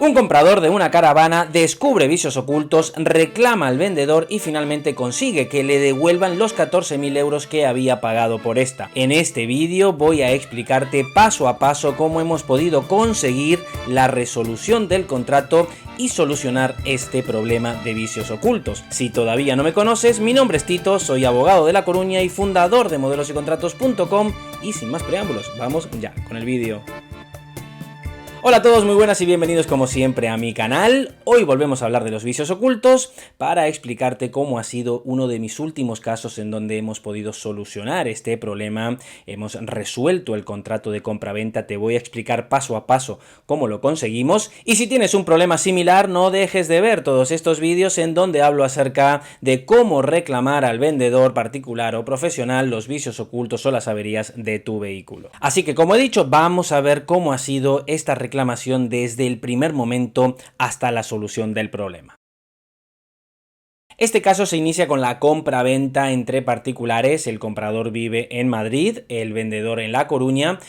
Un comprador de una caravana descubre vicios ocultos, reclama al vendedor y finalmente consigue que le devuelvan los 14.000 euros que había pagado por esta. En este vídeo voy a explicarte paso a paso cómo hemos podido conseguir la resolución del contrato y solucionar este problema de vicios ocultos. Si todavía no me conoces, mi nombre es Tito, soy abogado de La Coruña y fundador de modelosycontratos.com y sin más preámbulos, vamos ya con el vídeo. Hola a todos, muy buenas y bienvenidos como siempre a mi canal. Hoy volvemos a hablar de los vicios ocultos para explicarte cómo ha sido uno de mis últimos casos en donde hemos podido solucionar este problema. Hemos resuelto el contrato de compraventa, te voy a explicar paso a paso cómo lo conseguimos. Y si tienes un problema similar, no dejes de ver todos estos vídeos en donde hablo acerca de cómo reclamar al vendedor particular o profesional los vicios ocultos o las averías de tu vehículo. Así que como he dicho, vamos a ver cómo ha sido esta reclamación desde el primer momento hasta la solución del problema. Este caso se inicia con la compra-venta entre particulares. El comprador vive en Madrid, el vendedor en La Coruña,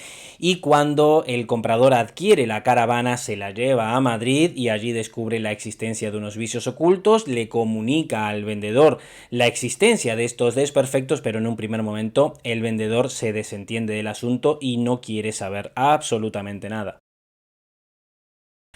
y cuando el comprador adquiere la caravana se la lleva a Madrid y allí descubre la existencia de unos vicios ocultos, le comunica al vendedor la existencia de estos desperfectos, pero en un primer momento el vendedor se desentiende del asunto y no quiere saber absolutamente nada.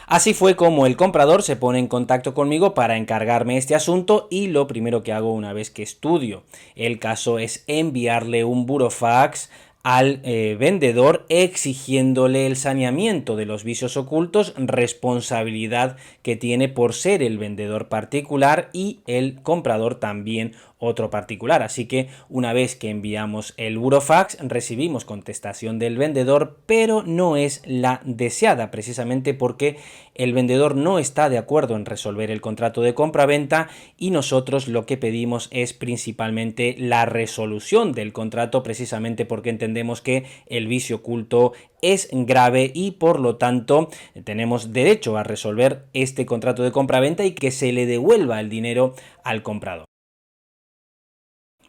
Así fue como el comprador se pone en contacto conmigo para encargarme este asunto y lo primero que hago una vez que estudio el caso es enviarle un burofax al vendedor exigiéndole el saneamiento de los vicios ocultos, responsabilidad que tiene por ser el vendedor particular y el comprador también otro particular. Así que una vez que enviamos el burofax recibimos contestación del vendedor, pero no es la deseada, precisamente porque el vendedor no está de acuerdo en resolver el contrato de compra-venta y nosotros lo que pedimos es principalmente la resolución del contrato, precisamente porque entendemos que el vicio oculto es grave y por lo tanto tenemos derecho a resolver este contrato de compra-venta y que se le devuelva el dinero al comprador.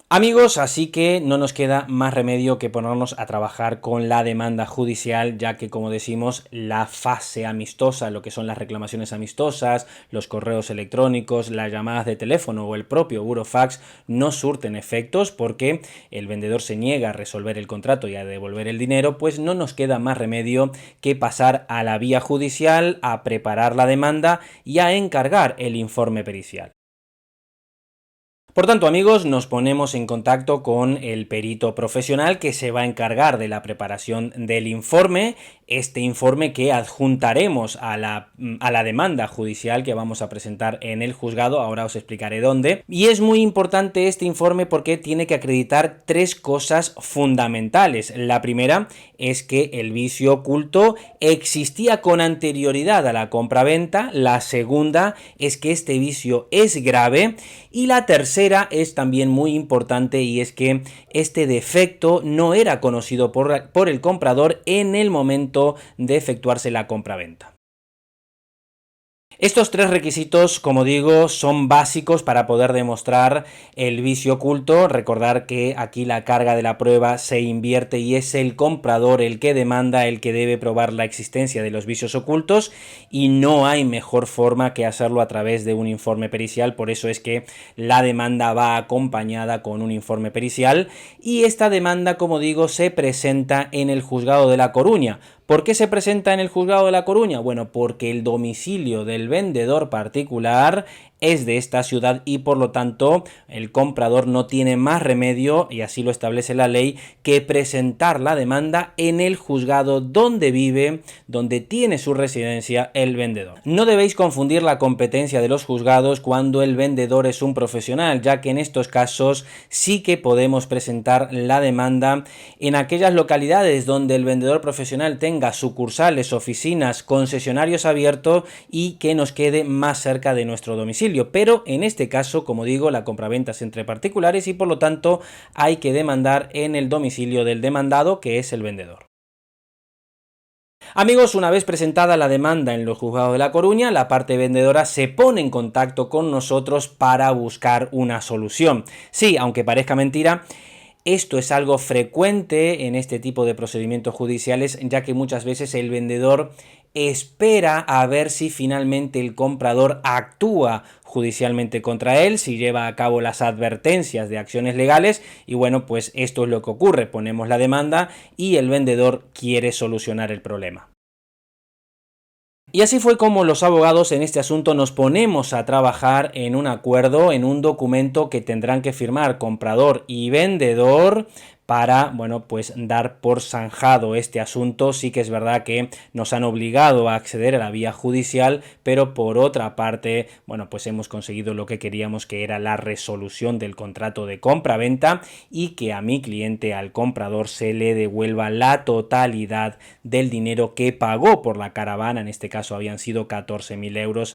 Amigos, así que no nos queda más remedio que ponernos a trabajar con la demanda judicial, ya que, como decimos, la fase amistosa, lo que son las reclamaciones amistosas, los correos electrónicos, las llamadas de teléfono o el propio burofax no surten efectos porque el vendedor se niega a resolver el contrato y a devolver el dinero, pues no nos queda más remedio que pasar a la vía judicial, a preparar la demanda y a encargar el informe pericial. Por tanto, amigos, nos ponemos en contacto con el perito profesional que se va a encargar de la preparación del informe, este informe que adjuntaremos a la demanda judicial que vamos a presentar en el juzgado, ahora os explicaré dónde. Y es muy importante este informe porque tiene que acreditar tres cosas fundamentales. La primera es que el vicio oculto existía con anterioridad a la compraventa, la segunda es que este vicio es grave y la tercera es también muy importante y es que este defecto no era conocido por el comprador en el momento de efectuarse la compraventa. Estos tres requisitos, como digo, son básicos para poder demostrar el vicio oculto. Recordar que aquí la carga de la prueba se invierte y es el comprador el que demanda, el que debe probar la existencia de los vicios ocultos y no hay mejor forma que hacerlo a través de un informe pericial. Por eso es que la demanda va acompañada con un informe pericial y esta demanda, como digo, se presenta en el juzgado de La Coruña. ¿Por qué se presenta en el juzgado de La Coruña? Bueno, porque el domicilio del vendedor particular es de esta ciudad y por lo tanto el comprador no tiene más remedio, y así lo establece la ley, que presentar la demanda en el juzgado donde vive, donde tiene su residencia el vendedor. No debéis confundir la competencia de los juzgados cuando el vendedor es un profesional, ya que en estos casos sí que podemos presentar la demanda en aquellas localidades donde el vendedor profesional tenga sucursales, oficinas, concesionarios abiertos y que nos quede más cerca de nuestro domicilio. Pero en este caso, como digo, la compraventa es entre particulares y por lo tanto hay que demandar en el domicilio del demandado, que es el vendedor. Amigos, una vez presentada la demanda en los juzgados de La Coruña, la parte vendedora se pone en contacto con nosotros para buscar una solución. Sí, aunque parezca mentira, Esto es algo frecuente en este tipo de procedimientos judiciales, ya que muchas veces el vendedor espera a ver si finalmente el comprador actúa judicialmente contra él, si lleva a cabo las advertencias de acciones legales, y bueno, pues esto es lo que ocurre, ponemos la demanda y el vendedor quiere solucionar el problema. Y así fue como los abogados en este asunto nos ponemos a trabajar en un acuerdo, en un documento que tendrán que firmar comprador y vendedor para, bueno, pues dar por zanjado este asunto. Sí que es verdad que nos han obligado a acceder a la vía judicial, pero por otra parte, bueno, pues hemos conseguido lo que queríamos, que era la resolución del contrato de compra-venta y que a mi cliente, al comprador, se le devuelva la totalidad del dinero que pagó por la caravana. En este caso habían sido 14.000 euros.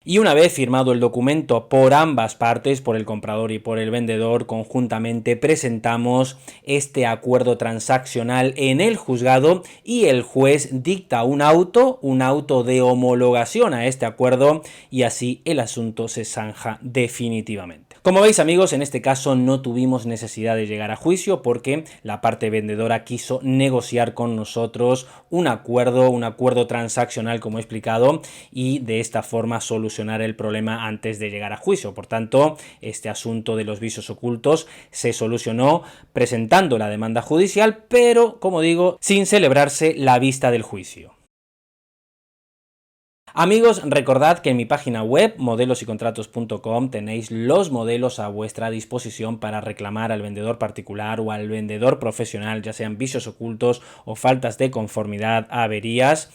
Y una vez firmado el documento por ambas partes, por el comprador y por el vendedor, conjuntamente presentamos este acuerdo transaccional en el juzgado y el juez dicta un auto de homologación a este acuerdo, y así el asunto se zanja definitivamente. Como veis, amigos, en este caso no tuvimos necesidad de llegar a juicio porque la parte vendedora quiso negociar con nosotros un acuerdo transaccional, como he explicado, y de esta forma solucionar el problema antes de llegar a juicio. Por tanto, este asunto de los vicios ocultos se solucionó presentando la demanda judicial, pero, como digo, sin celebrarse la vista del juicio. Amigos, recordad que en mi página web modelosycontratos.com tenéis los modelos a vuestra disposición para reclamar al vendedor particular o al vendedor profesional, ya sean vicios ocultos o faltas de conformidad, averías.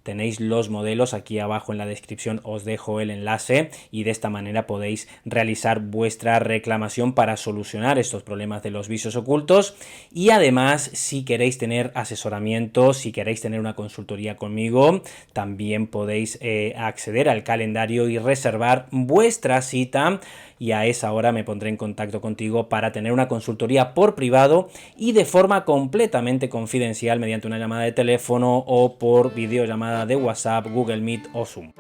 Tenéis los modelos aquí abajo en la descripción, os dejo el enlace y de esta manera podéis realizar vuestra reclamación para solucionar estos problemas de los vicios ocultos. Y además, si queréis tener asesoramiento, si queréis tener una consultoría conmigo, también podéis acceder al calendario y reservar vuestra cita, y a esa hora me pondré en contacto contigo para tener una consultoría por privado y de forma completamente confidencial mediante una llamada de teléfono o por videollamada de WhatsApp, Google Meet o Zoom.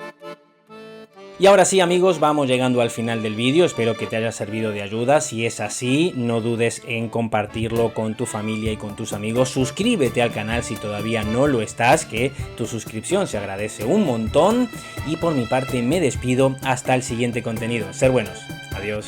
Y ahora sí, amigos, vamos llegando al final del vídeo. Espero que te haya servido de ayuda. Si es así, no dudes en compartirlo con tu familia y con tus amigos. Suscríbete al canal si todavía no lo estás, que tu suscripción se agradece un montón. Y por mi parte me despido hasta el siguiente contenido. Ser buenos. Adiós.